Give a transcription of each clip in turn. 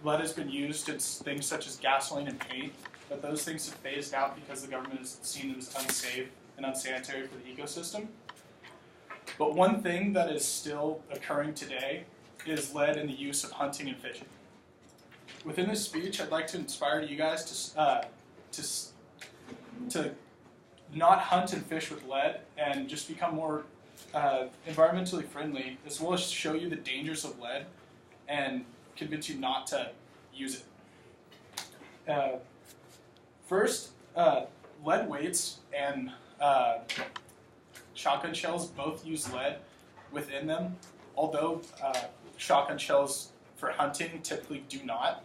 lead has been used in things such as gasoline and paint, but those things have phased out because the government has seen them as unsafe and unsanitary for the ecosystem. But one thing that is still occurring today is lead in the use of hunting and fishing. Within this speech, I'd like to inspire you guys to not hunt and fish with lead and just become more environmentally friendly, as well as show you the dangers of lead and convince you not to use it. First, lead weights and shotgun shells both use lead within them, although shotgun shells for hunting typically do not.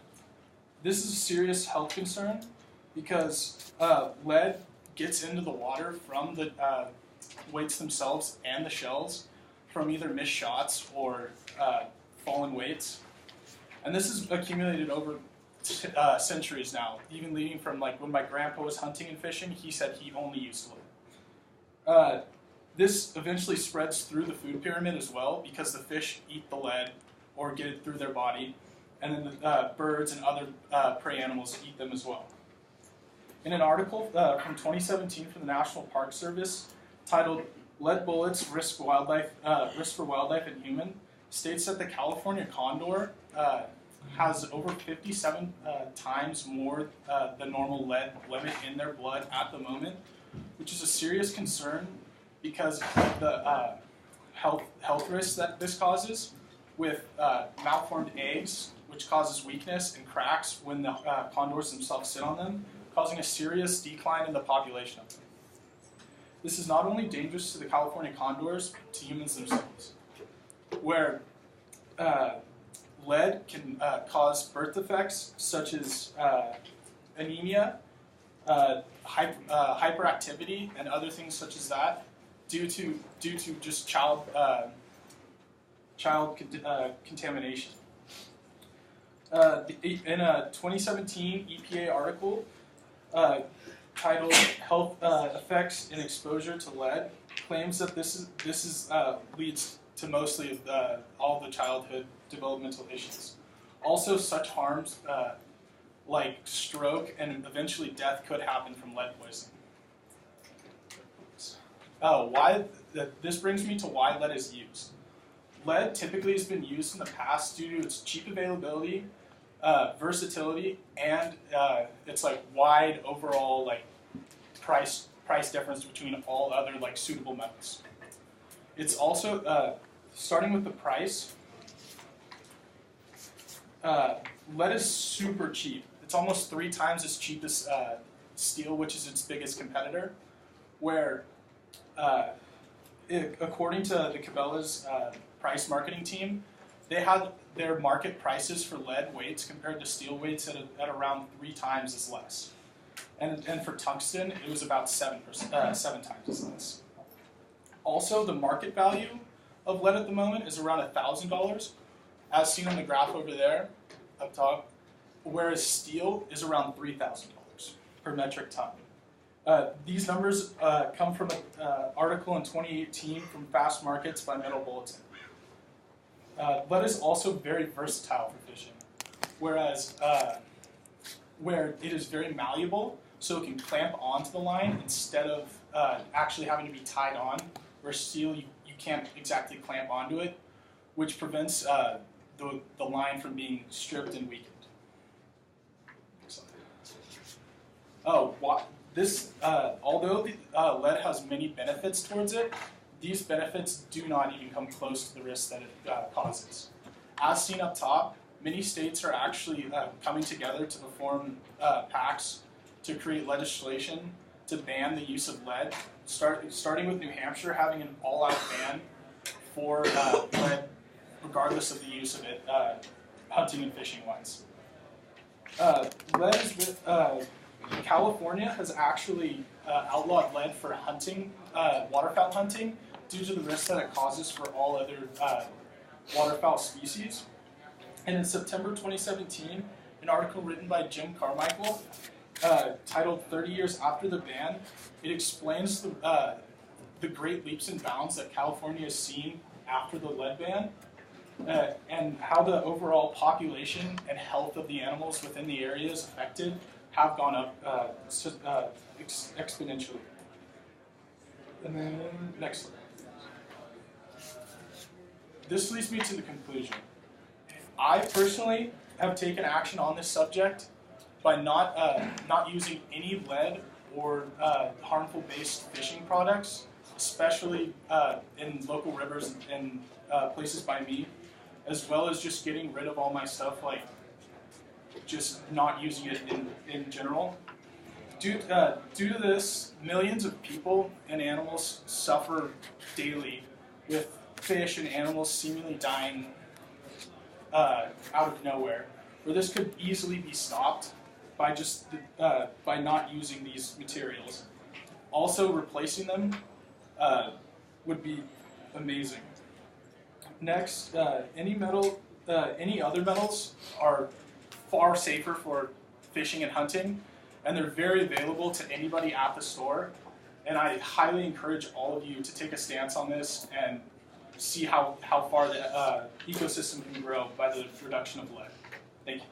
This is a serious health concern because lead gets into the water from the weights themselves and the shells from either missed shots or fallen weights. And this has accumulated over centuries now, even leading from like when my grandpa was hunting and fishing, he said he only used lead. This eventually spreads through the food pyramid as well because the fish eat the lead or get it through their body, and then the birds and other prey animals eat them as well. In an article from 2017 from the National Park Service titled "Lead Bullets Risk for Wildlife and Human," states that the California condor has over 57 times more than normal lead limit in their blood at the moment, which is a serious concern because of the health risks that this causes with malformed eggs, which causes weakness and cracks when the condors themselves sit on them, causing a serious decline in the population of them. This is not only dangerous to the California condors, but to humans themselves, where lead can cause birth defects such as anemia, hyperactivity, and other things such as that due to just child contamination. In a 2017 EPA article titled "Health Effects and Exposure to Lead," claims that this leads to mostly all the childhood developmental issues. Also, such harms like stroke and eventually death could happen from lead poisoning. This brings me to why lead is used. Lead typically has been used in the past due to its cheap availability, versatility, and its like wide overall like price difference between all other like suitable metals. It's also starting with the price. Lead is super cheap. It's almost 3 times as cheap as steel, which is its biggest competitor. Where, according to the Cabela's price marketing team, they had their market prices for lead weights compared to steel weights at around 3 times as less. And for tungsten, it was about 7 times as less. Also, the market value of lead at the moment is around $1,000, as seen on the graph over there, up top, whereas steel is around $3,000 per metric ton. These numbers come from an article in 2018 from Fast Markets by Metal Bulletin. Lead is also very versatile for fishing, whereas where it is very malleable, so it can clamp onto the line instead of actually having to be tied on, where steel you can't exactly clamp onto it, which prevents the line from being stripped and weakened. Although the lead has many benefits towards it, these benefits do not even come close to the risks that it causes. As seen up top, many states are actually coming together to perform pacts to create legislation to ban the use of lead, starting with New Hampshire having an all-out ban for lead, regardless of the use of it, hunting and fishing-wise. California has actually outlawed lead for hunting, waterfowl hunting, due to the risks that it causes for all other waterfowl species. And in September 2017, an article written by Jim Carmichael titled 30 Years After the Ban, it explains the great leaps and bounds that California has seen after the lead ban. and how the overall population and health of the animals within the areas affected have gone up exponentially. And then next slide. This leads me to the conclusion. I personally have taken action on this subject by not using any lead or harmful based fishing products, especially in local rivers and places by me, as well as just getting rid of all my stuff, like just not using it in general. Due to this, millions of people and animals suffer daily with fish and animals seemingly dying out of nowhere, where this could easily be stopped by just by not using these materials. Also, replacing them would be amazing. Next, any other metals are far safer for fishing and hunting, and they're very available to anybody at the store. And I highly encourage all of you to take a stance on this and see how far the ecosystem can grow by the reduction of lead. Thank you.